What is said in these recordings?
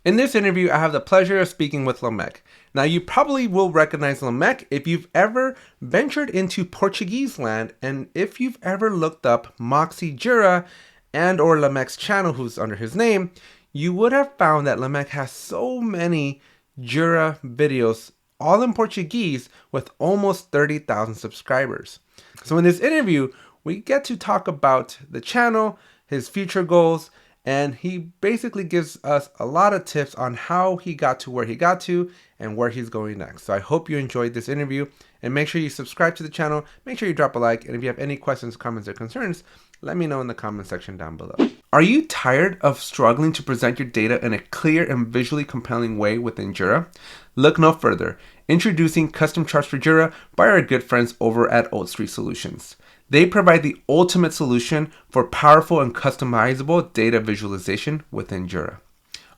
In this interview, I have the pleasure of speaking with Lameck. Now, you probably will recognize Lameck if you've ever ventured into Portuguese land and if you've ever looked up Moxie Jira and or Lameck's channel, who's under his name, you would have found that Lameck has so many Jira videos, all in Portuguese, with almost 30,000 subscribers. So in this interview, we get to talk about the channel, his future goals, and he basically gives us a lot of tips on how he got to where he got to and where he's going next. So I hope you enjoyed this interview, and make sure you subscribe to the channel, make sure you drop a like, and if you have any questions, comments, or concerns, let me know in the comment section down below. Are you tired of struggling to present your data in a clear and visually compelling way within Jira? Look no further. Introducing custom charts for Jira by our good friends over at Old Street Solutions. They provide the ultimate solution for powerful and customizable data visualization within Jira.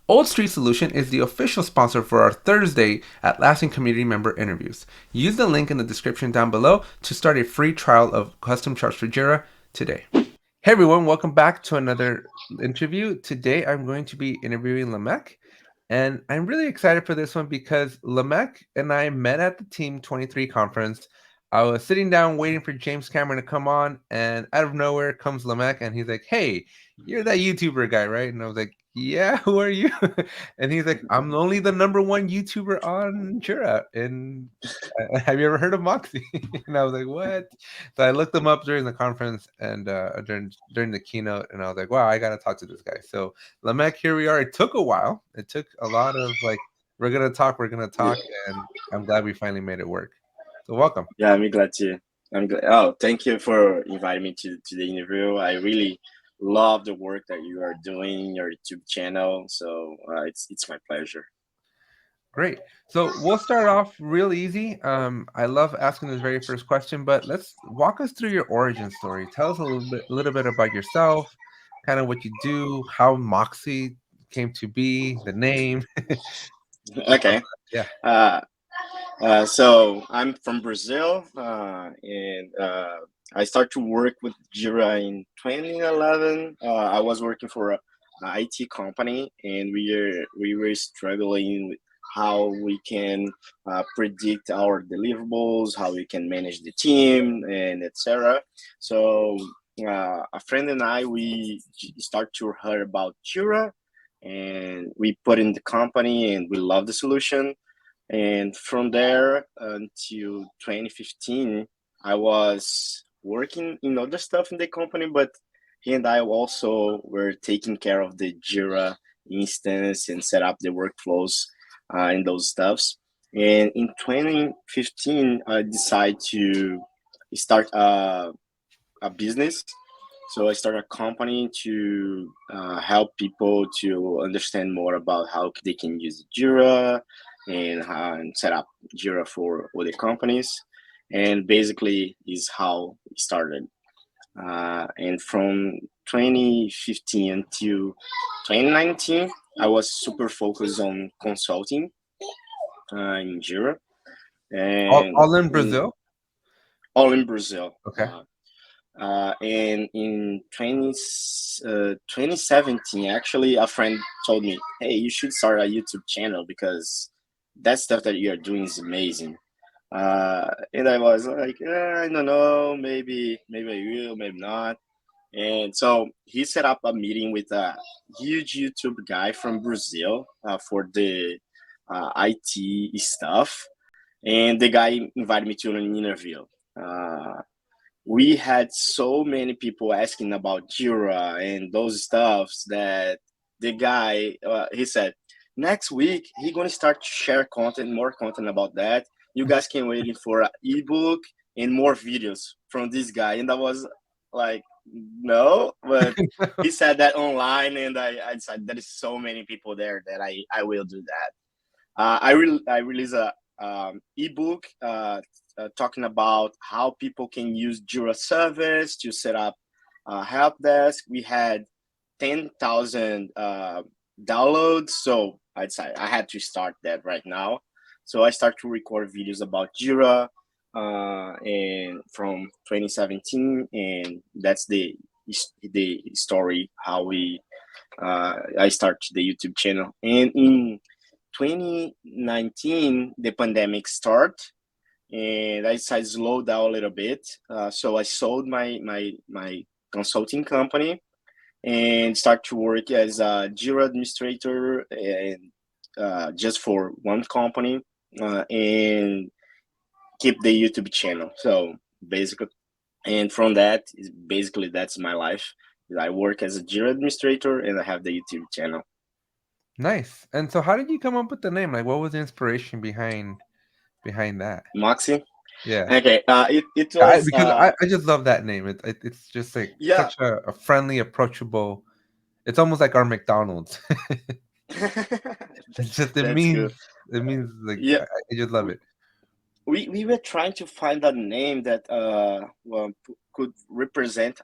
Old Street Solution is the official sponsor for our Thursday Atlassian community member interviews. Use the link in the description down below to start a free trial of custom charts for Jira today. Hey everyone, welcome back to another interview. Today I'm going to be interviewing Lameck, and I'm really excited for this one because Lameck and I met at the Team 23 conference. I was sitting down waiting for James Cameron to come on, and out of nowhere comes Lameck, and he's like, "Hey, you're that YouTuber guy, right?" And I was like, "Yeah, who are you?" And he's like, "I'm only the #1 YouTuber on Jira, and have you ever heard of Moxie?" And I was like, "What?" So I looked him up during the conference and during the keynote, and I was like, "Wow, I gotta talk to this guy." So Lameck, here we are. It took a while. It took a lot of like, we're gonna talk, and I'm glad we finally made it work. So welcome. Yeah, I'm glad to. I'm glad. Oh, thank you for inviting me to the interview. I really love the work that you are doing in your YouTube channel. So it's my pleasure. Great. So we'll start off real easy. I love asking this very first question, but let's walk us through your origin story. Tell us a little bit about yourself, kind of what you do, how Moxie came to be, the name. Okay. Yeah. Uh, so I'm from Brazil, and I started to work with Jira in 2011. I was working for a IT company, and we were struggling with how we can predict our deliverables, how we can manage the team, and etc. So a friend and I start to hear about Jira, and we put in the company, and we love the solution. And from there until 2015, I was working in other stuff in the company, but he and I also were taking care of the Jira instance and set up the workflows and those stuffs. And in 2015, I decided to start a business. So I started a company to help people to understand more about how they can use Jira and set up Jira for other companies. And basically is how it started. And from 2015 until 2019, I was super focused on consulting in Jira All, and all in Brazil? all in Brazil. Okay. And in 2017, actually, a friend told me, hey, you should start a YouTube channel because that stuff that you're doing is amazing. And I was like, I don't know, maybe I will, maybe not. And so he set up a meeting with a huge YouTube guy from Brazil for the IT stuff. And the guy invited me to an interview. We had so many people asking about Jira and those stuffs that the guy he said next week he gonna start to share content, more content about that. You guys can waiting for an ebook and more videos from this guy, and I was like, no, but he said that online, and I decided there is so many people there that I will do that. I released a ebook talking about how people can use Jira service to set up help desk. We had 10,000 downloads, so I decided I had to start that right now. So I start to record videos about Jira, and from 2017, and that's the story how we I started the YouTube channel. And in 2019, the pandemic started, and I decided to slow down a little bit. So I sold my consulting company and start to work as a Jira administrator, and just for one company, and keep the YouTube channel. So basically, and from that is basically that's my life. I work as a Jira administrator and I have the YouTube channel. Nice. And so how did you come up with the name? Like, what was the inspiration behind that? Moxie. Yeah. Okay. It I was because I just love that name. It's just like yeah. such a friendly, approachable. It's almost like our McDonald's. It's just That's good. it means like Yeah. I just love it. We were trying to find a name that well, could represent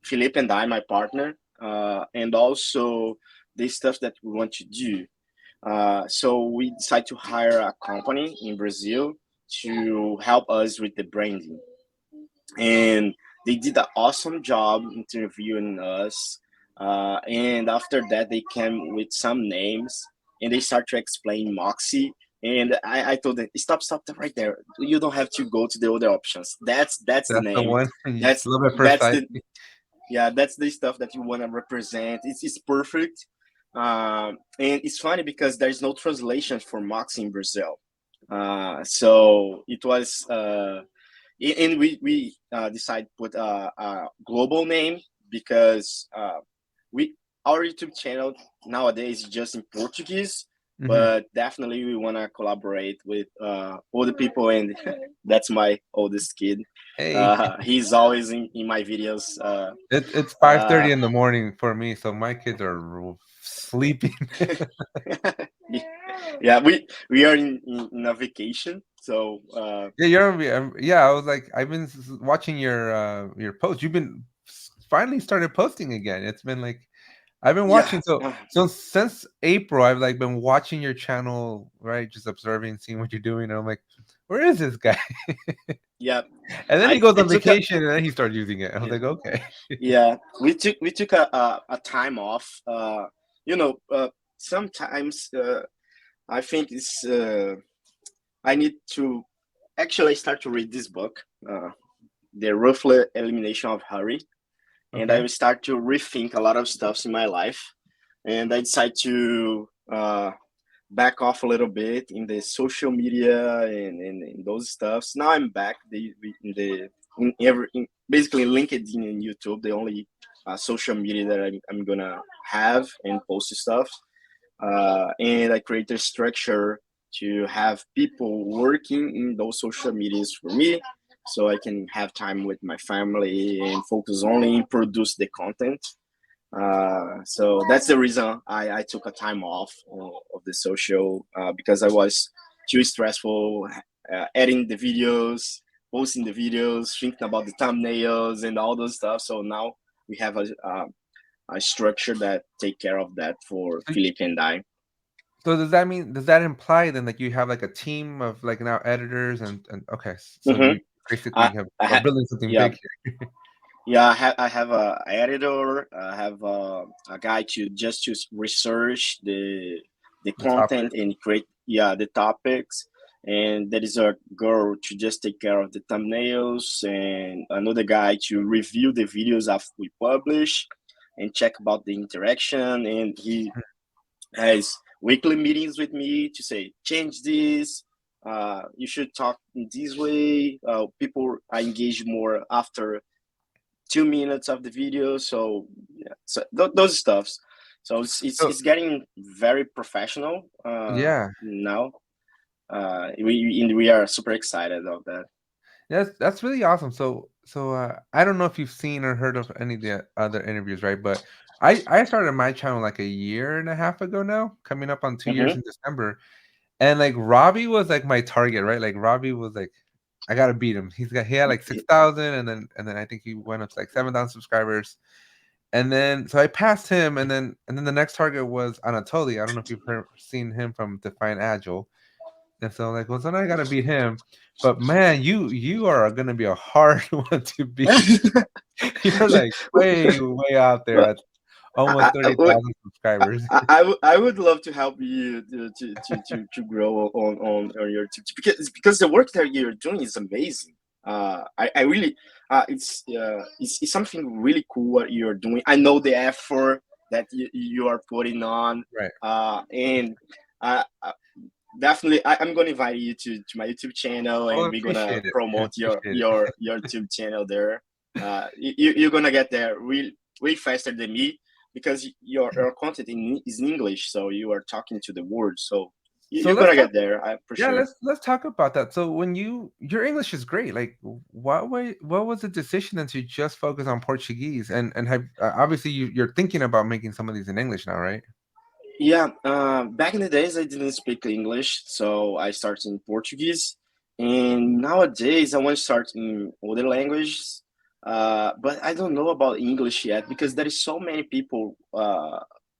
Philippe and I, my partner, and also the stuff that we want to do. So we decided to hire a company in Brazil to help us with the branding, and they did an awesome job interviewing us. And after that, they came with some names, and they start to explain Moxie. And I told them, stop right there. You don't have to go to the other options. That's the That's the name. one. You That's love at first that's sight. the yeah, that's the stuff that you want to represent. It's perfect. And it's funny because there's no translation for Moxie in Brazil. So it was and we decided to put a global name because we our YouTube channel nowadays is just in Portuguese, Hmm. but definitely we want to collaborate with other people, and that's my oldest kid. Hey, He's always in my videos. it's Uh, 5:30 in the morning for me, so my kids are sleeping. yeah, we are in a vacation, so Yeah, yeah. I was like, I've been watching your post. You've been finally started posting again. It's been like I've been yeah. watching. So since April, I've like been watching your channel, right? Just observing, seeing what you're doing. And I'm like, where is this guy? Yeah, And then he I goes I on took a vacation, and then he started using it. I was yeah, like, okay. yeah, we took a time off. Sometimes I think it's I need to actually start to read this book, The Ruthless Elimination of Hurry, and I Okay. will start to rethink a lot of stuffs in my life. And I decided to back off a little bit in the social media and those stuffs. Now I'm back in basically LinkedIn and YouTube, the only social media that I'm gonna have and post stuff. And I created a structure to have people working in those social medias for me, so I can have time with my family and focus only in produce the content. So that's the reason I took a time off of the social, because I was too stressful editing the videos, posting the videos, thinking about the thumbnails and all those stuff. So now we have a structure that take care of that for So, Philip and I. so does that imply then like you have like a team of like now editors and okay, so Mm-hmm. you basically I, have I are ha- building something yeah, big here. yeah. I have a editor. I have a guy to research the The topic. content and create the topics. And there is a girl to just take care of the thumbnails, and another guy to review the videos after we publish and check about the interaction. And he has weekly meetings with me to say change this, you should talk in this way. People are engaged more after 2 minutes of the video. So yeah, so those stuffs. So So it's getting very professional yeah. now. We are super excited of that. That's really awesome. I don't know if you've seen or heard of any of the other interviews, right? But I started my channel like a year and a half ago now, coming up on 2 years Mm-hmm. in December. And like Robbie was like my target, right? Like Robbie was like, I gotta beat him. He had like 6,000, and then I think he went up to like 7,000 subscribers. And then so I passed him, and then the next target was Anatoly. I don't know if you've seen him from Define Agile. And so like, well, so now I gotta beat him. But man, you are gonna be a hard one to beat. You're like way, way out there. almost I, I, 30,000 subscribers. I would love to help you to grow on your team, because the work that you're doing is amazing. I really it's something really cool what you're doing. I know the effort that you are putting on, Right. and I definitely I'm gonna invite you to my YouTube channel, Well, I and we're gonna appreciate it. I promote appreciate it. your YouTube channel there. You're gonna get there way faster than me, because your content is in English, so you are talking to the world. So So you're let's gonna talk. get there, for Yeah, sure. let's talk about that. So when your English is great. Like, what was the decision then to just focus on Portuguese and have obviously you're thinking about making some of these in English now, right? Yeah, back in the days I didn't speak English, so I started in Portuguese, and nowadays I want to start in other languages, but I don't know about English yet, because there is so many people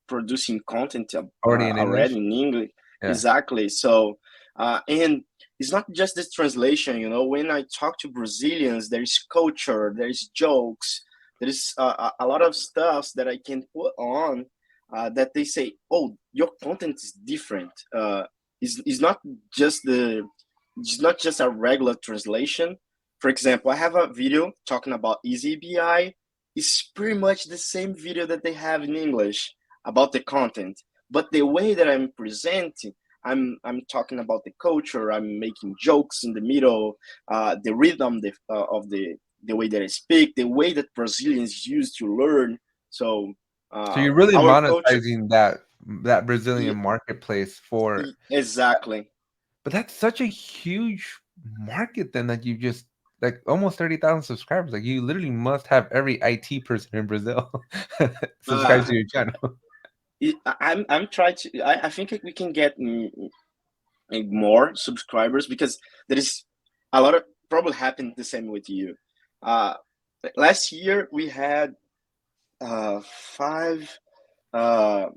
producing content Already in English. already in English. Yeah. Exactly. So, and it's not just this translation. You know, when I talk to Brazilians, there is culture, there is jokes, there is a lot of stuff that I can put on, that they say, "Oh, your content is different. Is not just the, it's not just a regular translation." For example, I have a video talking about Easy BI. It's pretty much the same video that they have in English about the content, but the way that I'm presenting, I'm talking about the culture. I'm making jokes in the middle, the rhythm of the way that I speak, the way that Brazilians use to learn. So So you're really our culture, monetizing that Brazilian marketplace for, exactly. but that's such a huge market then that you just like almost 30,000 subscribers. Like you literally must have every IT person in Brazil subscribe Uh, to your channel. I'm trying to. I think we can get more subscribers, because there is a lot of, probably happened the same with you. Uh, Last year we had uh, five uh,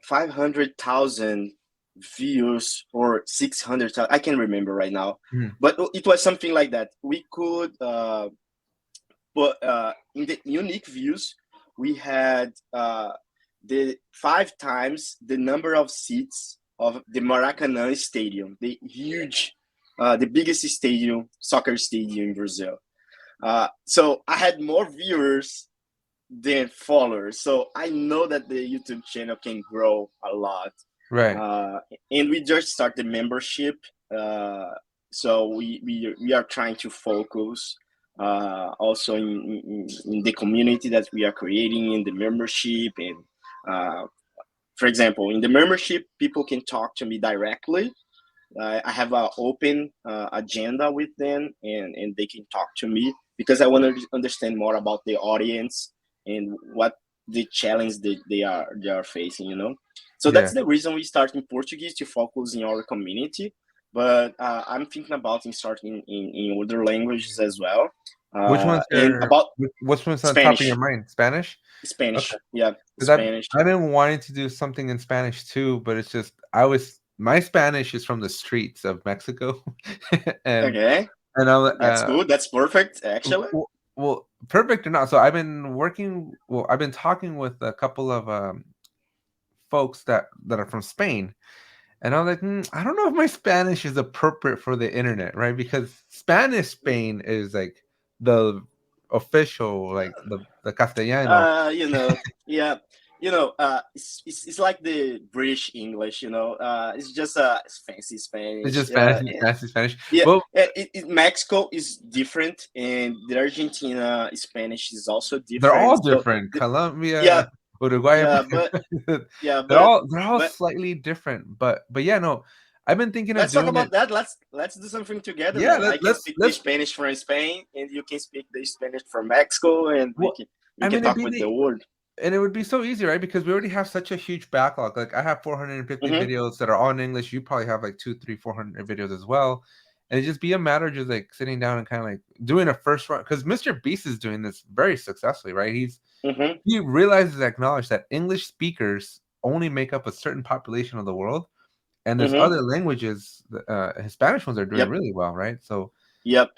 500,000 views, or 600,000. I can't remember right now, Mhm. but it was something like that. We could, but in the unique views, we had the 5 times the number of seats of the Maracanã Stadium, the huge, the biggest stadium, soccer stadium in Brazil. So I had more viewers than followers. So I know that the YouTube channel can grow a lot. Right. Uh, and we just started membership. Uh, so we are trying to focus also in the community that we are creating in the membership. And uh, for example, in the membership, people can talk to me directly. I have an open agenda with them, and they can talk to me, because I want to understand more about the audience and what the challenge that they are facing. You know, so Yeah. that's the reason we start in Portuguese, to focus in our community. But I'm thinking about in starting in other languages as well, and about Which one's on top of your Spanish. mind? Spanish? Okay. Spanish, yeah, 'Cause Spanish. I've been wanting to do something in Spanish too, but it's just my Spanish is from the streets of Mexico, and Okay, and I that's good. That's perfect, actually. well, perfect or not. So I've been working. Well, I've been talking with a couple of folks that are from Spain, and I'm like, I don't know if my Spanish is appropriate for the internet, right? Because Spanish Spain is like the official, like the Castellano. You know, yeah, it's like the British English. It's just it's fancy It's Spanish. just Spanish, Spanish, Spanish. Yeah, Well, Mexico is different, and the Argentina Spanish is also they're different. all So different. yeah, Colombia, Uruguay, yeah, but yeah, they're all but slightly different. But yeah, no, I've been thinking of let's talk doing it. about that. Let's do something together, Yeah, man. I can speak the let's. Spanish from Spain, and you can speak the Spanish from Mexico, and Well, we I can mean, it'd talk be with the the world. and it would be so easy, right? Because we already have such a huge backlog. Like I have 450 Hmm. videos that are all in English. You probably have like 2, 3, 400 videos as well. And it just be a matter of just like sitting down and kind of like doing a first run. Because Mr. Beast is doing this very successfully, right? Hmm. He realizes, acknowledge that English speakers only make up a certain population of the world, and there's Hmm. other languages. His Spanish ones are doing Yep. really well, right? So, Yep.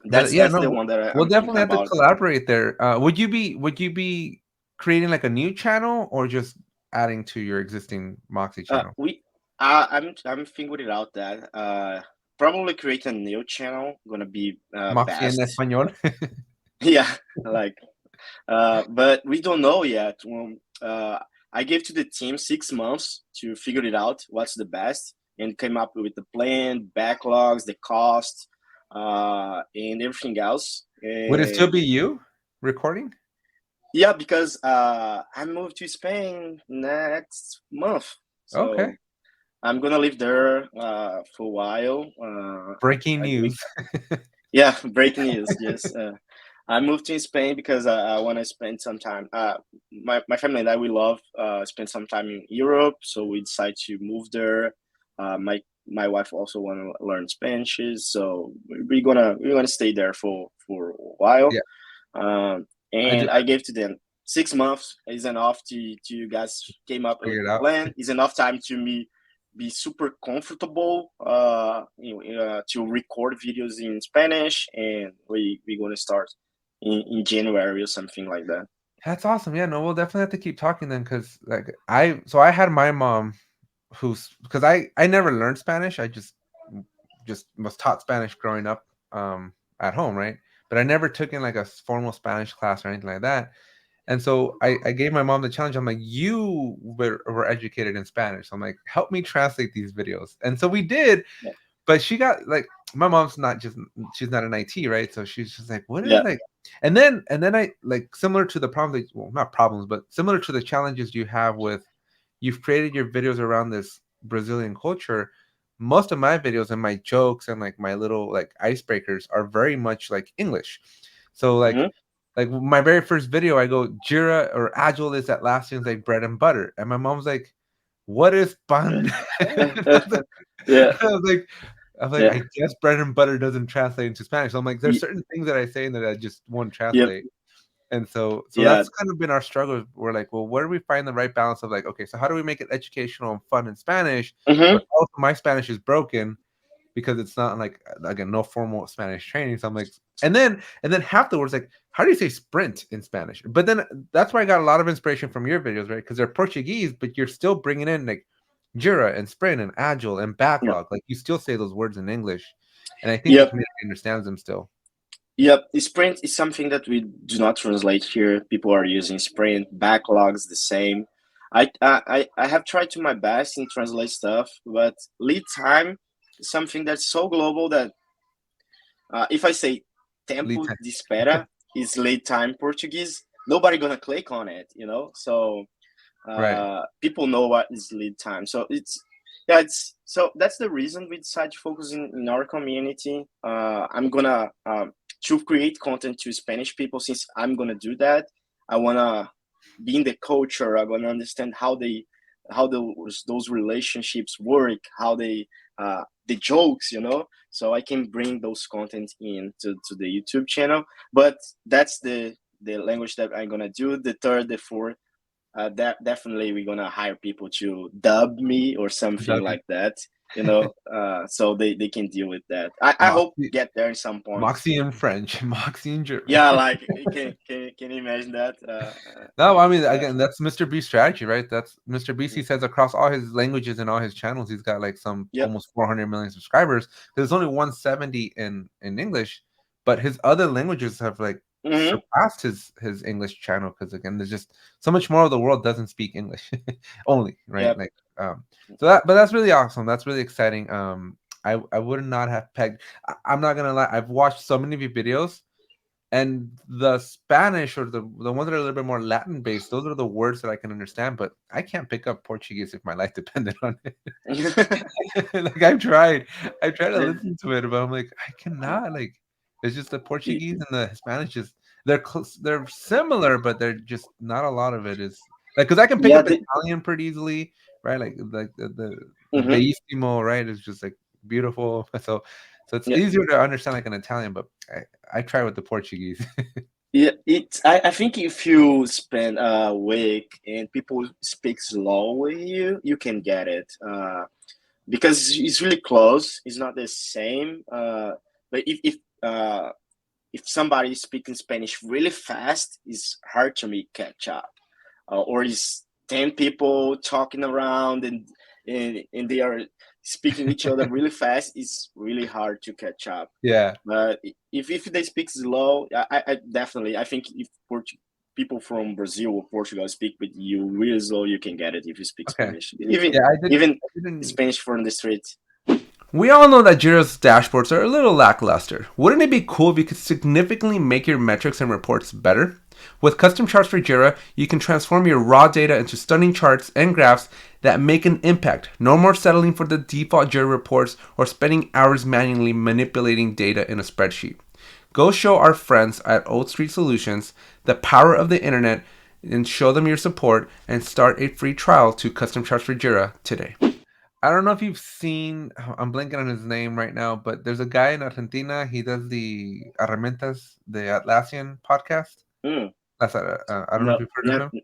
but That's yeah, the no, one that we'll I'm thinking definitely have to about. collaborate there. Would you be creating like a new channel or just adding to your existing Moxie channel? We I'm figuring out that probably create a new channel gonna be Moxie en best. español. Yeah, like but we don't know yet. I gave to the team 6 months to figure it out what's the best and came up with the plan, backlogs, the cost, and everything else. Would it still And be you recording? yeah, because I moved to Spain next month, Okay. so I'm gonna live there for a while. Breaking news. Yeah, breaking news. Yes, I moved to Spain because I want to spend some time. My family and I we love spend some time in Europe, so we decided to move there. My wife also want to learn Spanish, so we're gonna stay there for a while. Yeah. I And just I gave to them 6 months is enough to you guys came up with figured the out. plan. Is enough time to me be super comfortable to record videos in Spanish, and we're gonna start in January or something like that. That's awesome. Yeah, no, we'll definitely have to keep talking then because like I had my mom who's because I never learned Spanish. I just was taught Spanish growing up at home, right? But I never took in like a formal Spanish class or anything like that. And so I gave my mom the challenge. I'm like, you were educated in Spanish. So I'm like, help me translate these videos. And so we did, Yeah, but she got like my mom's not just she's not an IT, right? So she's just like, what is yeah, like and then I like similar to the problems well, not problems, but similar to the challenges you have with you've created your videos around this Brazilian culture. Most of my videos and my jokes and like my little like icebreakers are very much like English. So hmm like my very first video, I go Jira or Agile is Atlassian's like bread and butter, and my mom's like, "What is pan?" yeah, I was like, yeah, I guess bread and butter doesn't translate into Spanish. So I'm like, there's y- certain things that I say that I just won't yep, translate. And so yeah, that's kind of been our struggle. We're like, well, where do we find the right balance of like, okay, so how do we make it educational and fun in Spanish, hmm but also my Spanish is broken because it's not like again no formal Spanish training. So I'm like, and then half the words like, how do you say sprint in Spanish? But then that's why I got a lot of inspiration from your videos, right? Because they're Portuguese, but you're still bringing in like Jira and sprint and agile and yeah, backlog. Like you still say those words in English, and I think the yep. community understands them still. Yep, Sprint is something that we do not translate here. People are using Sprint, backlogs the same. I have tried to my best in translate stuff, but lead time is something that's so global that if I say Lead tempo time, de espera is lead time Portuguese, nobody gonna click on it, you know. So right? people know what is lead time. So it's so that's the reason we decided to focus in our community. I'm gonna to create content to Spanish people. Since I'm gonna do that, I wanna be in the culture. I wanna understand how those relationships work, how they the jokes, you know. So I can bring those content in to the YouTube channel. But that's the language that I'm gonna do. The third, the fourth that definitely we're gonna hire people to dub me or something W. like that, you know, so they can deal with that. I hope Moxie, get there in some point. Moxie in French, Moxie in German. Yeah, like can you imagine that? No, I mean Uh, again, that's Mr. Beast strategy, right? That's Mr. Beast. He says across all his languages and all his channels, he's got like some yep. almost 400 million subscribers. There's only 170 in English, but his other languages have like hmm surpassed his English channel because again, there's just so much more of the world doesn't speak English only, right? Yep. Like so that but that's really awesome. That's really exciting. I would not have pegged. I'm not gonna lie. I've watched so many of your videos and the Spanish or the ones that are a little bit more Latin based, those are the words that I can understand, but I can't pick up Portuguese if my life depended on it. Like I tried to listen to it, but I'm like, I cannot. Like, it's just the Portuguese and the Spanish just they're similar, but they're just not a lot of it is like because I can pick yeah. up Italian pretty easily, right? Like the Mhm. bellissimo, right? Is just like beautiful. So it's Yeah. easier to understand like an Italian, but I try with the Portuguese. Yeah, I think if you spend a week and people speak slow with you, you can get it. Because it's really close. It's not the same. But if somebody is speaking Spanish really fast, it's hard to me catch up. or is 10 people talking around, and they are speaking each other really fast, it's really hard to catch up. Yeah. But if they speak slow, I definitely, I think if people from Brazil or Portugal speak with you really slow, you can get it if you speak Okay. Spanish. Even Yeah, even I didn't. Spanish from the street. We all know that Jira's dashboards are a little lackluster. Wouldn't it be cool if you could significantly make your metrics and reports better? With custom charts for Jira, you can transform your raw data into stunning charts and graphs that make an impact. No more settling for the default Jira reports or spending hours manually manipulating data in a spreadsheet. Go show our friends at Old Street Solutions the power of the internet and show them your support and start a free trial to custom charts for Jira today. I don't know if you've seen. I'm blanking on his name right now, but there's a guy in Argentina. He does the Herramientas, the Atlassian podcast. Mm, I don't know if no, you've heard of no, him.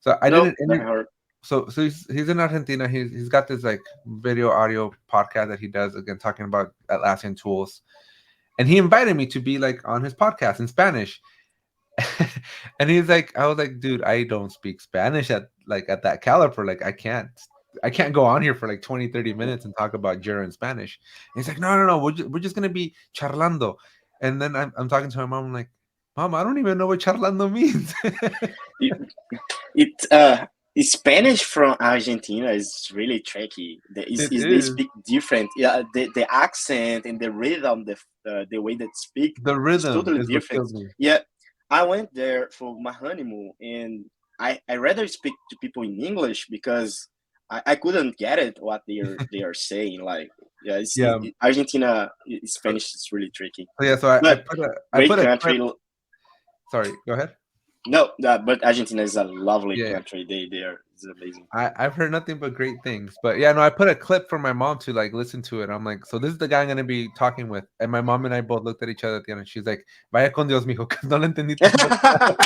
So I did no, an never interview. heard. So he's in Argentina. He's got this like video audio podcast that he does again talking about Atlassian tools, and he invited me to be like on his podcast in Spanish. And he's like, I was like, dude, I don't speak Spanish at that caliber. Like I can't go on here for like 20, 30 minutes and talk about Jira in Spanish. And he's like, no, no, no, we're just gonna be charlando. And then I'm talking to my mom, I'm like, Mom, I don't even know what charlando means. It, Spanish from Argentina is really tricky. It They is speak different. Yeah, the accent and the rhythm, the way they speak the is rhythm totally is what different. kills me. Yeah, I went there for my honeymoon, and I rather speak to people in English because I couldn't get it what they are saying. Like, yeah, Yeah. Argentina So, Spanish is really tricky, so yeah, so I but put a I great put a clip. country. Sorry, go ahead. No, but Argentina is a lovely Yeah, yeah. country. They are, it's amazing. I've heard nothing but great things. But yeah, no, I put a clip for my mom to like listen to it. I'm like, so this is the guy I'm gonna be talking with. And my mom and I both looked at each other at the end and she's like, Vaya con Dios, mijo, because no le entendí tampoco.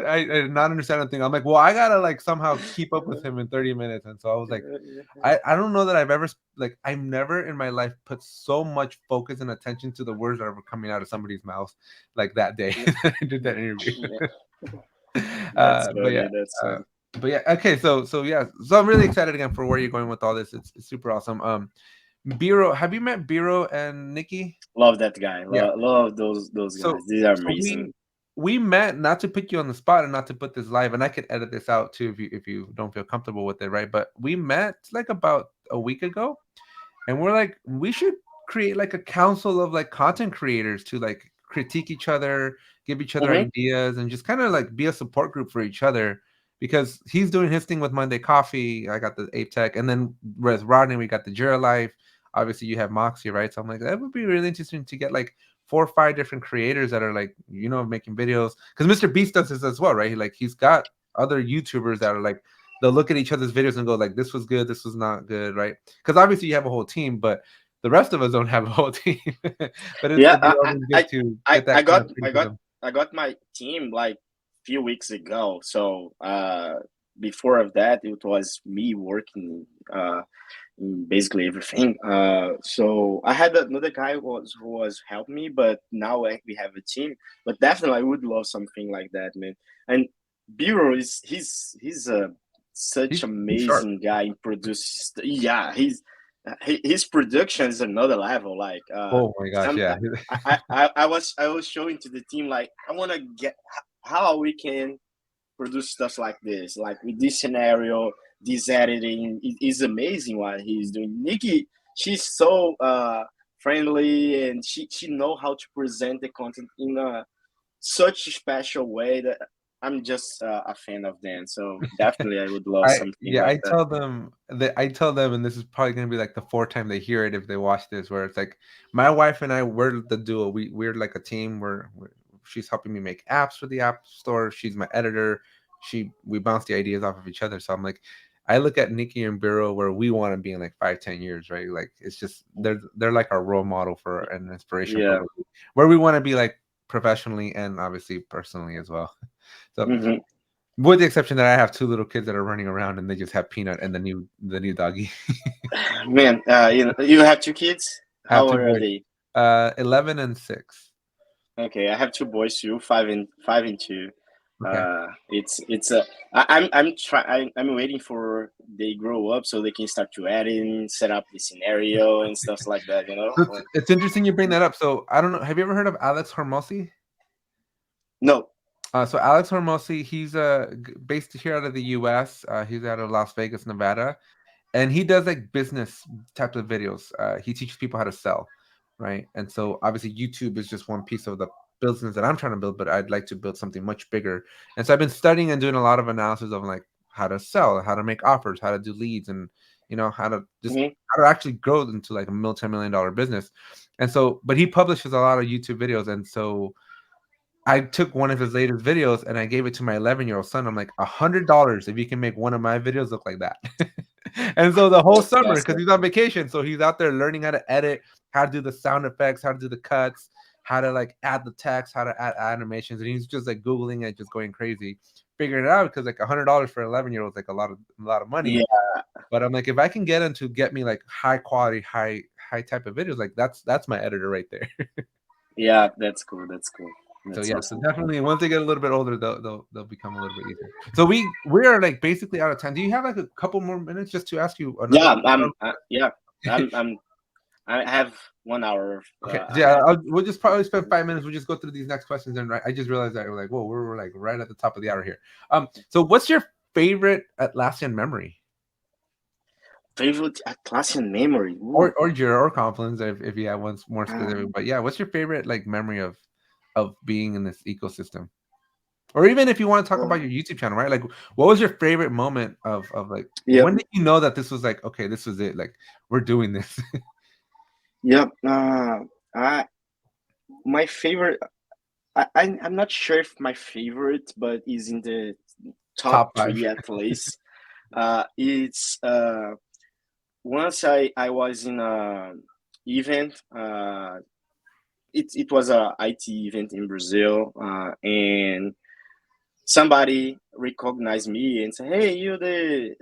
I did not understand anything. I'm like, well, I gotta like somehow keep up with him in 30 minutes. And so I was like, I don't know that I've never in my life put so much focus and attention to the words that were coming out of somebody's mouth like that day that I did that interview. That's But yeah, funny. That's uh, funny. but yeah, okay. So yeah, so I'm really excited again for where you're going with all this. It's super awesome. Biro, have you met Biro and Nikki? Love that guy. Yeah. Love those So guys. These are so amazing. we met not to put you on the spot and not to put this live, and I could edit this out too if you don't feel comfortable with it, right? But we met like about a week ago, and we're like, we should create like a council of like content creators to like critique each other, give each other Hmm. ideas, and just kind of like be a support group for each other. Because he's doing his thing with Monday Coffee, I got the Ape Tech, and then with Rodney, we got the Jira Life. Obviously, you have Moxie, right? So I'm like, that would be really interesting to get like 4 or 5 different creators that are like, making videos. Because Mr. Beast does this as well, right? He's got other YouTubers that are like, they'll look at each other's videos and go like, this was good, this was not good, right? Because obviously you have a whole team, but the rest of us don't have a whole team. But Yeah, it'd be always good to get that kind of criticism. I got my team like few weeks ago. So before of that, it was me working in basically everything. So I had another guy who was helping me, but now we have a team. But definitely, I would love something like that, man. And Bureau is he's a such He's sharp. amazing guy in produce. Yeah, his production is another level. Like Oh my gosh, some yeah. I was showing to the team like I want to get how we can produce stuff like this, like with this scenario, this editing. It is amazing what he's doing. Nikki, she's so friendly, and she know how to present the content in a such a special way that I'm just a fan of them. So definitely, I would love I something yeah, like I that. tell them and this is probably gonna be like the 4th time they hear it if they watch this, where it's like my wife and I, we're the duo. We're like a team. She's helping me make apps for the app store. She's my editor. We bounce the ideas off of each other. So I'm like, I look at Nikki and Biro where we want to be in like 5, 10 years, right? Like it's just they're like our role model for an inspiration for Yeah. where we want to be like professionally and obviously personally as well. So Hmm. with the exception that I have 2 little kids that are running around and they just have Peanut and the new doggy. Man, you have two kids. I have How two old are boys, they? 11 and 6. Okay, I have two boys too, five and 2. Okay. It's a I'm waiting for they grow up so they can start to add in, set up the scenario and stuff like that. You know. It's interesting you bring that up. So I don't know. Have you ever heard of Alex Hormozy? No. So Alex Hormozy, he's based here out of the U.S. He's out of Las Vegas, Nevada, and he does like business types of videos. He teaches people how to sell, right? And so obviously YouTube is just one piece of the business that I'm trying to build, but I'd like to build something much bigger. And so I've been studying and doing a lot of analysis of like how to sell, how to make offers, how to do leads, and how to just Hmm. how to actually grow into like a multi-million-dollar business. And so, but he publishes a lot of YouTube videos, and so I took one of his latest videos and I gave it to my 11-year-old son. I'm like, $100 if you can make one of my videos look like that. And so the whole That's summer, because awesome. he's on vacation, so he's out there learning how to edit, how to do the sound effects, how to do the cuts, how to like add the text, how to add animations, and he's just like googling it, just going crazy, figuring it out because like $100 for an 11-year-old is like a lot of money. Yeah. But I'm like, if I can get him to get me like high quality, high type of videos, like that's my editor right there. Yeah. That's cool. That's cool. So That's yeah, so awesome. definitely once they get a little bit older, they'll become a little bit easier. So we are like basically out of time. Do you have like a couple more minutes just to ask you another? Yeah. Yeah. I'm. I'm. I have 1 hour. Okay, yeah, Ahead. we'll just probably spend 5 minutes. We'll just go through these next questions, and I just realized that we're like, whoa, we're like right at the top of the hour here. So what's your favorite Atlassian memory, Favorite Atlassian memory. or Ooh. Jira or Confluence if you have one more Uh, specific? But yeah, what's your favorite like memory of being in this ecosystem? Or even if you want to talk about uh, your YouTube channel, right? Like, what was your favorite moment of like yep. when did you know that this was like okay, this was it? Like we're doing this. Yep. I my favorite. I'm not sure if my favorite, but is in the top Top five. three at least. It's once I was in a event. It was a IT event in Brazil, and somebody recognized me and said, "Hey, you the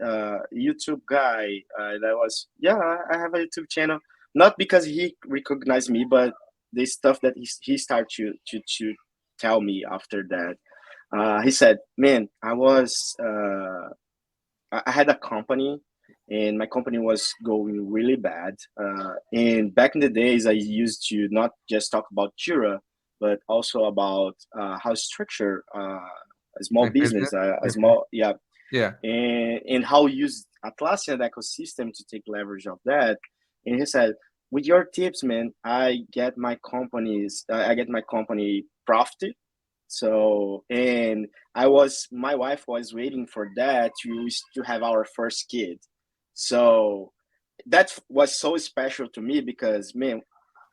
YouTube guy?" And I was, "Yeah, I have a YouTube channel." Not because he recognized me, but the stuff that he started to tell me after that. He said, "Man, I had a company, and my company was going really bad. And back in the days, I used to not just talk about Jira, but also about how to structure a small Like business. business, a Okay. small, yeah, Yeah. and how use Atlassian ecosystem to take leverage of that." And he said, "With your tips, man, I get my company profit. So, and my wife was waiting for that to have our first kid. So that was so special to me because, man,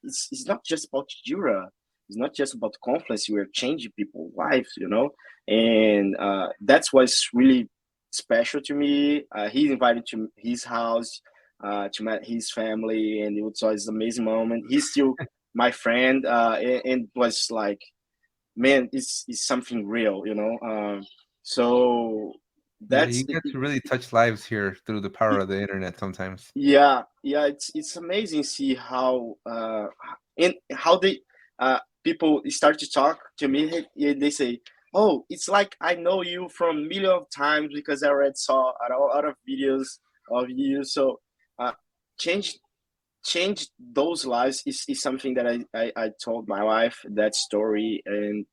it's not just about Jira. It's not just about Confluence. We're changing people's lives, you know? And that's what's really special to me. He invited to his house to meet his family, and it was an amazing moment. He's still my friend, and was like, man, it's something real, you know. So Yeah, that's you get to really touch lives here through the power of the internet sometimes. yeah, yeah. It's amazing to see how and how they people start to talk to me. They say, "Oh, it's like I know you from million of times because I already saw a lot of videos of you." So uh, change change those lives is something that I told my wife that story, and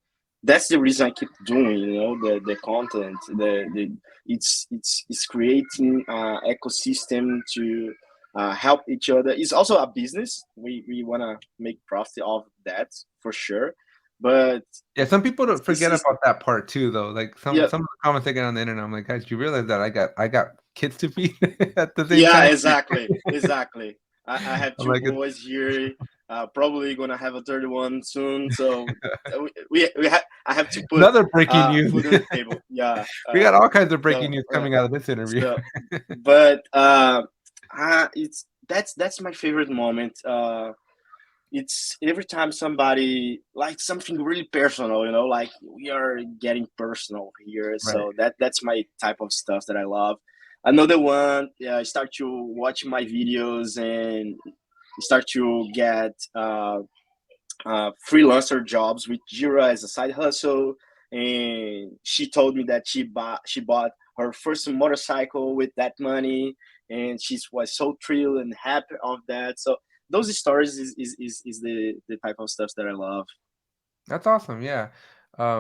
that's the reason I keep doing, you know, the content, the it's creating ecosystem to help each other. It's also a business. We want to make profit of that for sure, but Yeah, some people don't forget it's about that part too, though. Like some yeah. some of the comments I get on the internet, I'm like, guys, you realize that I got kids to feed at the same Yeah, time. exactly. I have I'm two like, boys here. Probably gonna have a third one soon. So I have to put another breaking news. food on the table. Yeah. We got all kinds of breaking So news coming out of this interview. so, but it's that's my favorite moment. It's every time somebody like something really personal, you know, like we are getting personal here. Right. So that's my type of stuff that I love. Another one, yeah, I start to watch my videos and start to get freelancer jobs with Jira as a side hustle. and she told me that she bought her first motorcycle with that money, and she was so thrilled and happy of that. So those stories is the type of stuff that I love. That's awesome. Yeah. I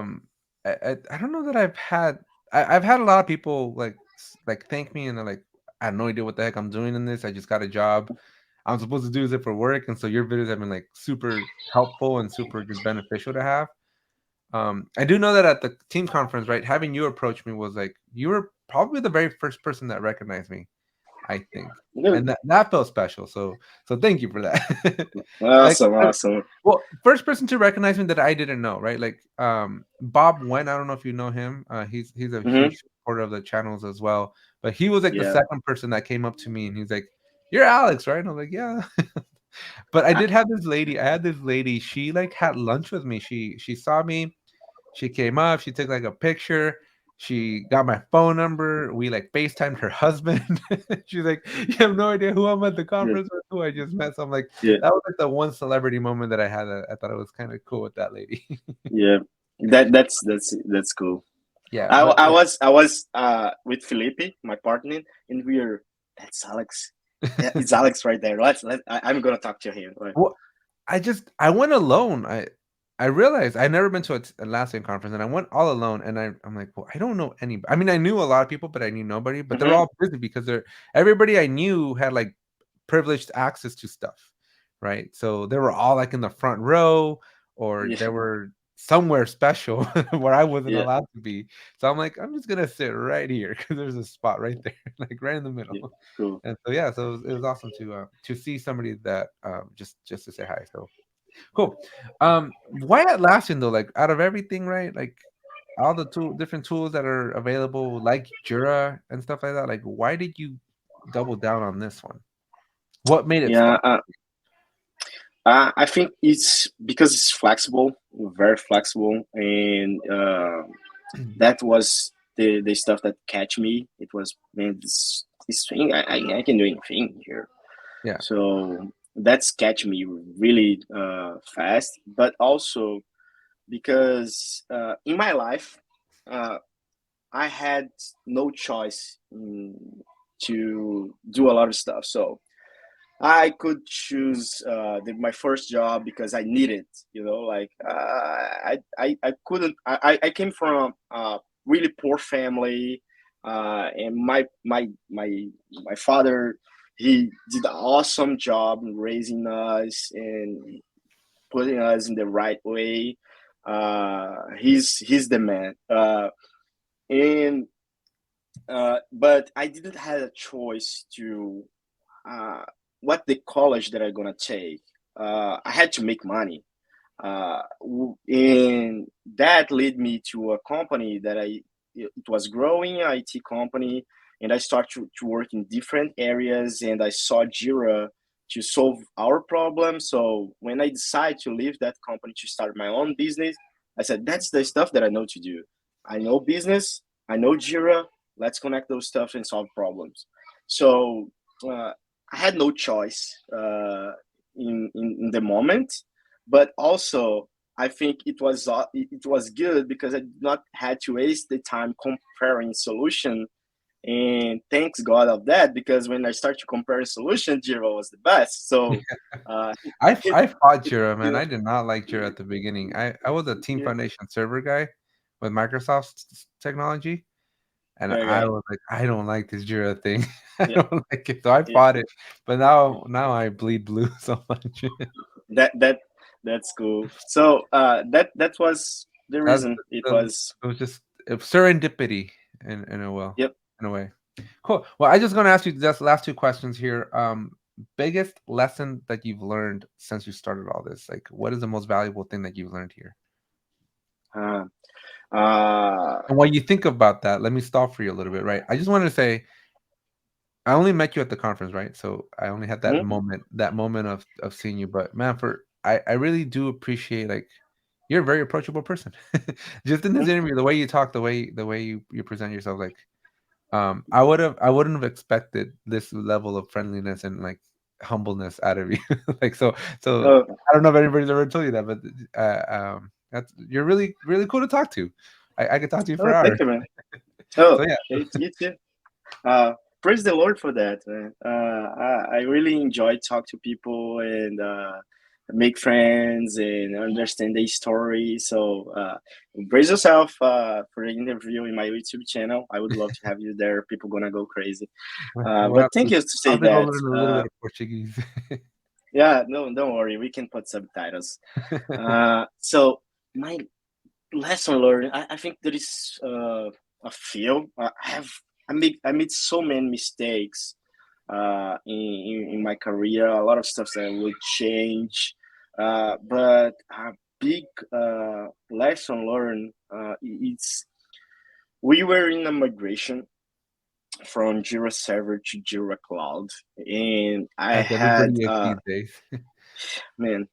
don't know that I've had a lot of people like like thank me and they're like, I have no idea what the heck I'm doing in this. I just got a job. I'm supposed to do this for work, and so your videos have been like super helpful and super just beneficial to have. I do know that at the team conference, right? Having you approach me was like you were probably the very first person that recognized me, I think, Good. and that felt special. So thank you for that. Like, Awesome, awesome. well, first person to recognize me that I didn't know, right? Like, Bob Wen, I don't know if you know him. He's a Hmm. huge supporter of the channels as well. But he was like the Yeah. second person that came up to me and he's like, "You're Alex, right?" And I was like, "Yeah." But I I, did have this lady. I had this lady. She like had lunch with me. She saw me. She came up. She took like a picture. She got my phone number. We like FaceTimed her husband. She's like, "You have no idea who I'm at the yeah, conference with, who I just met." So I'm like, yeah, that was like the one celebrity moment that I had. I thought it was kind of cool with that lady. yeah. That's cool. Yeah, I, but I was I was with Felipe, my partner, and we are. That's Alex. Yeah, it's Alex right there. I'm gonna talk to him. Right. well, I went alone. I realized I'd never been to a Atlassian conference, and I went all alone. And I'm like, well, I don't know any. I mean, I knew a lot of people, but I knew nobody. But they're Mm-hmm. all busy because everybody I knew had like privileged access to stuff, right? So they were all like in the front row, or Yeah, they were somewhere special where I wasn't yeah, allowed to be. So I'm like, I'm just gonna sit right here because there's a spot right there, like right in the middle. yeah. Cool. And so yeah, so it was awesome to see somebody that just to say hi. So cool. Why Atlassian though? Like out of everything, right? Like all the different tools that are available, like Jira and stuff like that. Like, why did you double down on this one? What made it Yeah, special? I think it's because it's flexible, very flexible, and that was the stuff that catch me. It was, man, this thing, I can do anything here. Yeah. So that's catch me really fast, but also because in my life, uh, I had no choice to do a lot of stuff. So I could choose my first job because I needed, like I couldn't. I came from a really poor family, and my father, he did an awesome job in raising us and putting us in the right way. He's the man, and but I didn't have a choice to uh, what the college that I'm gonna take. I had to make money, and that led me to a company that it was growing IT company, and I started to work in different areas, and I saw Jira to solve our problem. So when I decided to leave that company to start my own business, I said that's the stuff that I know to do. I know business, I know Jira. Let's connect those stuff and solve problems. So uh, I had no choice in the moment, but also I think it was good because I did not had to waste the time comparing solution. And thanks God of that, because when I start to compare solution, Jira was the best. So uh, it, I fought it, Jira, man. it, I did not like Jira at the beginning. I was a Team it, Foundation server guy with Microsoft technology, and I okay, was like, I don't like this Jira thing. I yeah, don't like it. So I yeah, fought it. But now I bleed blue so much. that's cool. So that was the That's reason. It the was. it was just serendipity in a well Yep. in a way. Cool. Well, I just gonna ask you just last two questions here. Biggest lesson that you've learned since you started all this? Like, what is the most valuable thing that you've learned here? Uh, uh, And while you think about that, let me stop for you a little bit, right? I just wanted to say I only met you at the conference, right? So I only had mhm, that moment of seeing you. But man, I really do appreciate like you're a very approachable person. Just in this mhm. interview, the way you talk, the way you present yourself, like I wouldn't have expected this level of friendliness and like humbleness out of you. Like so Uh, I don't know if anybody's ever told you that, but that's you're really really cool to talk to. I could talk to you for Oh, hours. thank you, man. Oh, So yeah. it's you too. Praise the Lord for that, man. I really enjoy talk to people and make friends and understand their story. So brace yourself for the interview in my YouTube channel. I would love to have you there. People gonna go crazy. Well, But thank you to I'll say have to go that. learn a little bit of Portuguese. Yeah, no, don't worry. We can put subtitles. So my lesson learned. I think there is a few. I made so many mistakes in my career. A lot of stuff that would change, but a big lesson learned. It's we were in a migration from Jira Server to Jira Cloud, and I As had everybody is these days. man,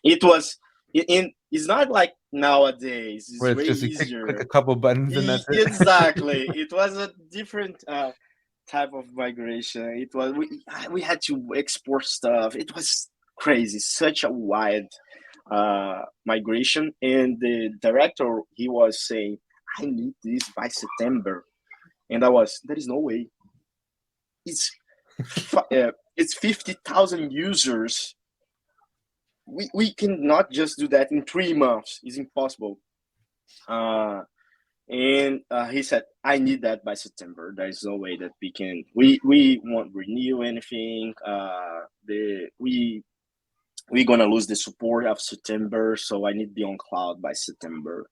it was it's not like nowadays. It's Where it's way just you click a easier. couple buttons and that's it. Exactly. It was a different type of migration. It was we had to export stuff. It was crazy. Such a wide migration. And the director, he was saying, "I need this by September," and I was, "There is no way. It's it's 50,000 users. We cannot just do that in 3 months. It's impossible." Uh, and he said, "I need that by September. There's no way that we won't renew anything. We gonna lose the support of September, so I need to be on cloud by September."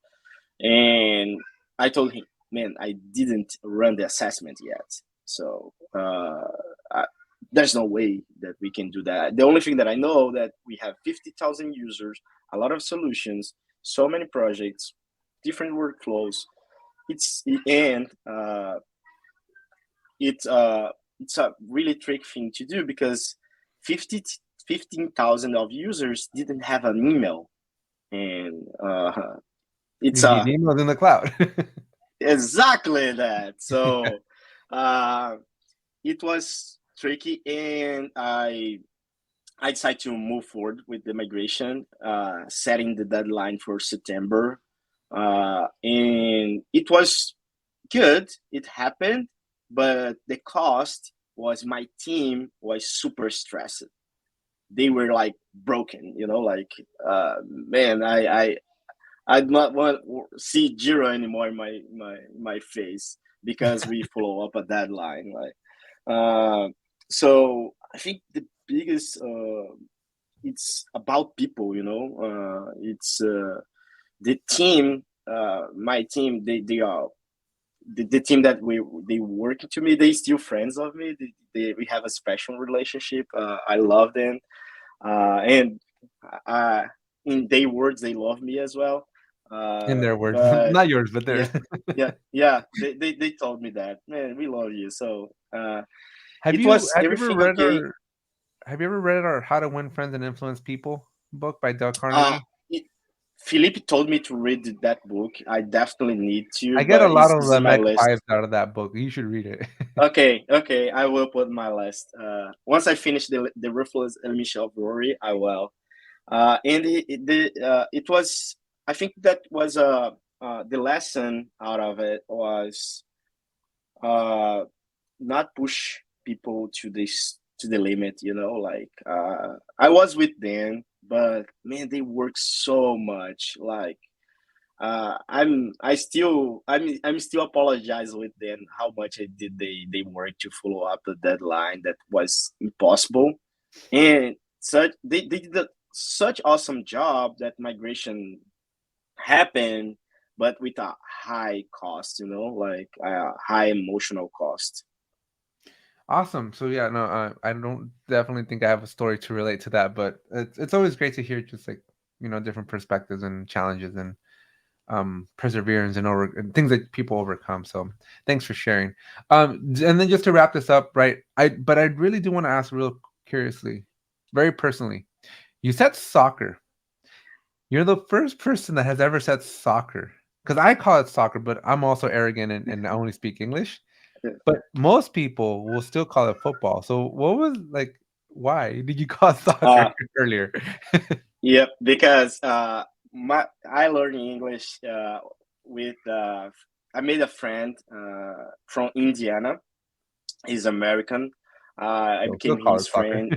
And I told him, "Man, I didn't run the assessment yet, so there's no way that we can do that. The only thing that I know that we have 50,000 users, a lot of solutions, so many projects, different workflows. It's and it's a really tricky thing to do because 50 15,000 of users didn't have an email, and it's You need emails in the cloud. exactly that. So it was tricky, and I decided to move forward with the migration, setting the deadline for September, and it was good. It happened, but the cost was my team was super stressed. They were like broken, like man, I do not want to see Jira anymore in my face because we follow up a deadline. Like, so I think the biggest it's about people. It's the team. My team. They are the team that they work to me. They still friends of me. We have a special relationship. I love them, and uh, in their words, they love me as well. In their words, But not yours, but theirs. yeah, yeah. They told me that, man, we love you. So Have it you was have you ever everything read okay. our Have you ever read our How to Win Friends and Influence People book by Dale Uh, Carnegie? it, Felipe told me to read that book. I definitely need to, I get a but lot of it's in my Lameck list. vibes out of that book. You should read it. Okay. I will put my list. Once I finish the Ruthless Emission of Rory, I will. And it was. I think that was the lesson out of it was uh, not push people to the limit. Like I was with them, but man, they work so much. Like I'm still apologize with them how much I did they work to follow up the deadline that was impossible, and such they did such awesome job that migration happened, but with a high cost, like a high emotional cost. Awesome. So yeah, no, I don't definitely think I have a story to relate to that, but it's always great to hear just like different perspectives and challenges and perseverance and things that people overcome. So thanks for sharing. And then just to wrap this up, right? I really do want to ask real curiously, very personally. You said soccer. You're the first person that has ever said soccer. Because I call it soccer, but I'm also arrogant and I only speak English. But most people will still call it football. So what was like? Why did you call it soccer Uh, earlier? yep, because I learned English with I made a friend from Indiana. He's American. I Still became call it his soccer. friend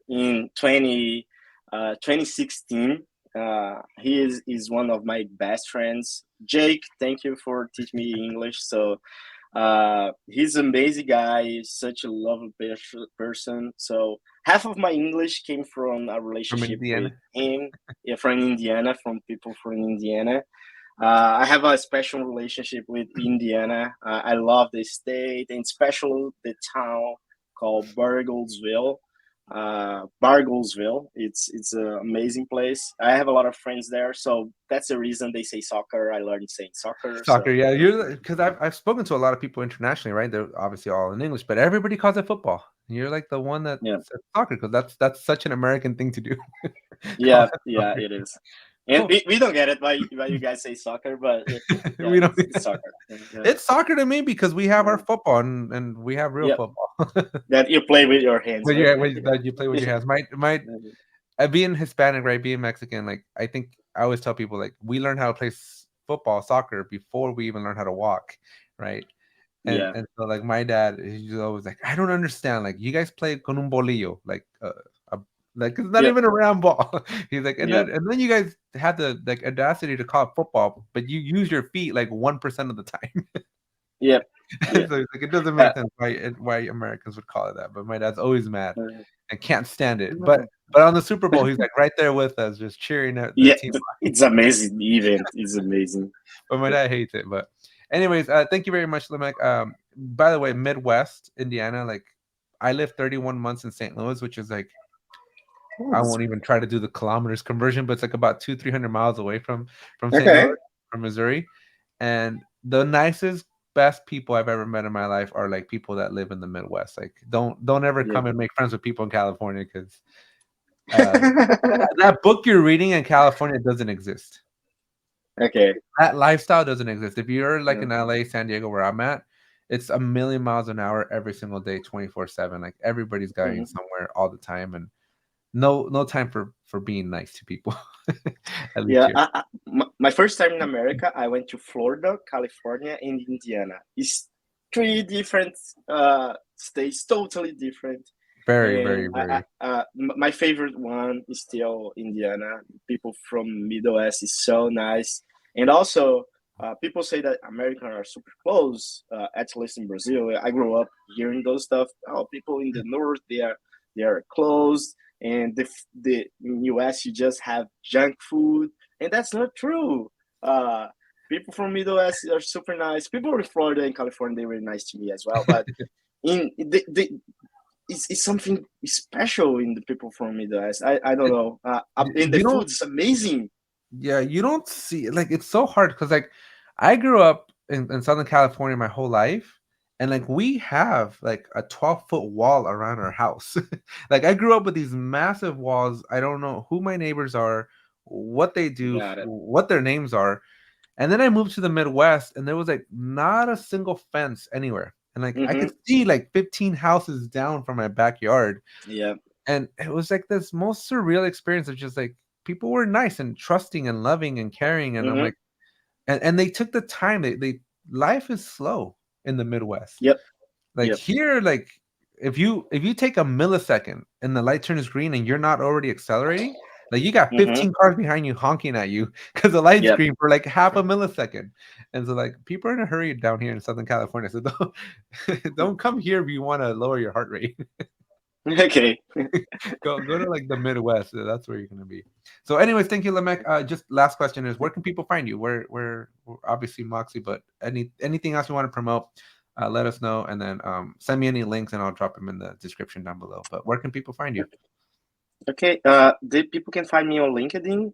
in 2016. Is one of my best friends. Jake, thank you for teaching me English. So he's an amazing guy. He's such a lovely person. So half of my English came from a From relationship with Indiana. him. Yeah, from Indiana, from people from Indiana. I have a special relationship with Indiana. I love the state and especially the town called Barglesville. It's an amazing place. I have a lot of friends there, so that's the reason they say soccer. I learned saying soccer. Soccer, So yeah. You're because I've spoken to a lot of people internationally, right? They're obviously all in English, but everybody calls it football. And you're like the one that yeah, said soccer because that's such an American thing to do. Call yeah, it yeah, soccer. it is. And Cool. we don't get it why you guys say soccer, but yeah, We don't. it's soccer. Yeah, It's soccer to me because we have our yeah, football and we have real yeah. football. That you play with your hands, right? That you play with your hands. My being Hispanic, right? Being Mexican, like I think I always tell people like we learn how to play football, soccer before we even learn how to walk, right? Yeah, And so like my dad, he's always like, I don't understand. Like you guys play con un bolillo, like a like it's not yeah, even a round ball. He's like, yeah, and then you guys had the like audacity to call it football, but you use your feet like 1% of the time. yeah, So yeah. it's like it doesn't Uh, make sense why Americans would call it that. But my dad's always mad and can't stand it. uh, But on the Super Bowl, he's like right there with us, just cheering at the yeah, team. it's amazing event. It's amazing. But my dad hates it. But anyways, thank you very much, Lameck. By the way, Midwest Indiana, like I lived 31 months in St. Louis, which is like Oh, I that's won't great. even try to do the kilometers conversion, but it's like about 200-300 miles away from St. Louis, Okay. from Missouri. And the nicest, best people I've ever met in my life are like people that live in the Midwest. Like don't ever Yeah. come and make friends with people in California because uh, that book you're reading in California doesn't exist. Okay. That lifestyle doesn't exist. If you're like Yeah. in LA, San Diego, where I'm at, it's a million miles an hour every single day, 24/7. Like everybody's going Mhm. somewhere all the time, and no time for being nice to people. At least Yeah. here. My first time in America, I went to Florida, California, and Indiana. It's three different states, totally different. Very, very, And very. my favorite one is still Indiana. People from Midwest is so nice, and also people say that Americans are super close. At least in Brazil, I grew up hearing those stuff. Oh, people in the north they are closed, and the in US you just have junk food, and that's not true. Uh, People from Midwest are super nice. People in Florida and California they were nice to me as well, but in it's something special in the people from Midwest. I don't know. And the You food don't. is amazing. Yeah, you don't see like it's so hard because like I grew up in Southern California my whole life, and like we have like a 12-foot wall around our house. Like I grew up with these massive walls. I don't know who my neighbors are, what they do, Got it. what their names are. And then I moved to the Midwest, and there was like not a single fence anywhere. And like I Mm-hmm. could see like 15 houses down from my backyard. Yeah. And it was like this most surreal experience of just like people were nice and trusting and loving and caring. And I'm Mm-hmm. like, and they took the time. They life is slow in the Midwest. Yep. Like Yep. here, like if you take a millisecond and the light turns green and you're not already accelerating, like you got Mm-hmm. 15 cars behind you honking at you because the light's Yep. green for like half a millisecond. And so like people are in a hurry down here in Southern California. So don't come here if you want to lower your heart rate. Okay. Go to like the Midwest. That's where you're gonna be. So, anyways, thank you, Lameck. Just last question is, where can people find you? We're obviously Moxie, but anything else you want to promote, let us know, and then send me any links, and I'll drop them in the description down below. But where can people find you? Okay. The people can find me on LinkedIn.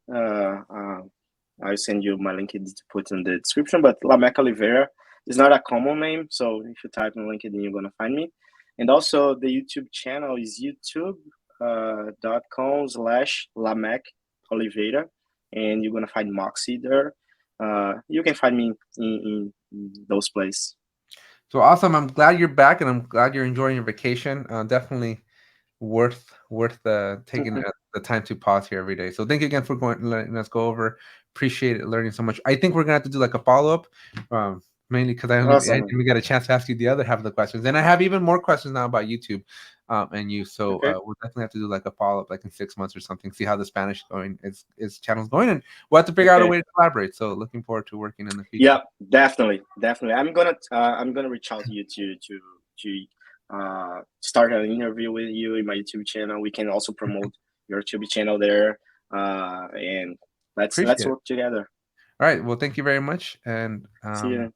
I'll send you my LinkedIn to put in the description. But Lameck Oliveira is not a common name, so if you type on LinkedIn, you're gonna find me. And also, the YouTube channel is youtube.com/Lameck Oliveira, and you're gonna find Moxie there. You can find me in those places. So awesome! I'm glad you're back, and I'm glad you're enjoying your vacation. Definitely. worth taking the time to pause here every day. So thank you again for letting us go over. Appreciate it, learning so much. I think we're gonna have to do like a follow up, mainly because I Awesome. didn't get a chance to ask you the other half of the questions, and I have even more questions now about YouTube, and you. So Okay. we'll definitely have to do like a follow up, like in 6 months or something. See how the Spanish going, is channel's going, and we'll have to figure out a Okay. way to collaborate. So looking forward to working in the future. Yeah, definitely, definitely. I'm gonna reach out to you to start an interview with you in my YouTube channel. We can also promote your YouTube channel there, and let's Appreciate it. work together. All right. Well, thank you very much, and See you.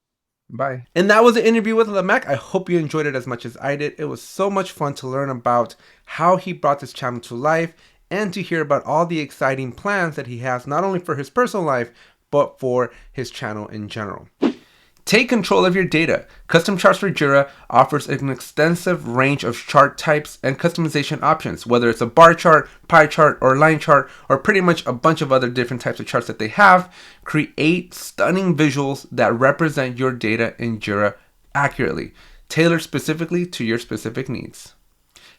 bye. And that was an interview with Lameck. I hope you enjoyed it as much as I did. It was so much fun to learn about how he brought this channel to life and to hear about all the exciting plans that he has, not only for his personal life, but for his channel in general. Take control of your data. Custom Charts for Jira offers an extensive range of chart types and customization options, whether it's a bar chart, pie chart, or line chart, or pretty much a bunch of other different types of charts that they have. Create stunning visuals that represent your data in Jira accurately, tailored specifically to your specific needs.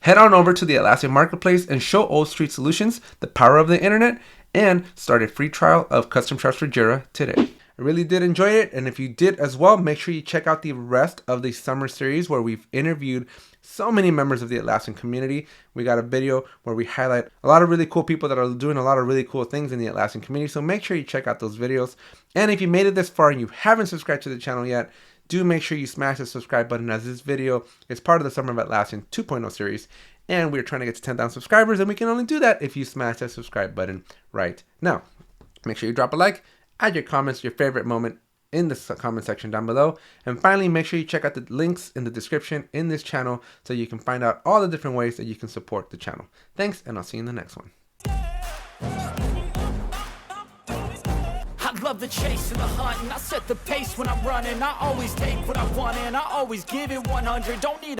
Head on over to the Atlassian Marketplace and show Old Street Solutions the power of the internet and start a free trial of Custom Charts for Jira today. I really did enjoy it, and if you did as well, make sure you check out the rest of the summer series where we've interviewed so many members of the Atlassian community. We got a video where we highlight a lot of really cool people that are doing a lot of really cool things in the Atlassian community, so make sure you check out those videos. And if you made it this far and you haven't subscribed to the channel yet, do make sure you smash the subscribe button, as this video is part of the Summer of Atlassian 2.0 series, and we're trying to get to 10,000 subscribers, and we can only do that if you smash that subscribe button right now. Make sure you drop a like, add your comments, your favorite moment in the comment section down below. And finally, make sure you check out the links in the description in this channel so you can find out all the different ways that you can support the channel. Thanks, and I'll see you in the next one. I love the chase and the hunt, and I set the pace when I'm running. I always take what I want and I always give it 100. Don't need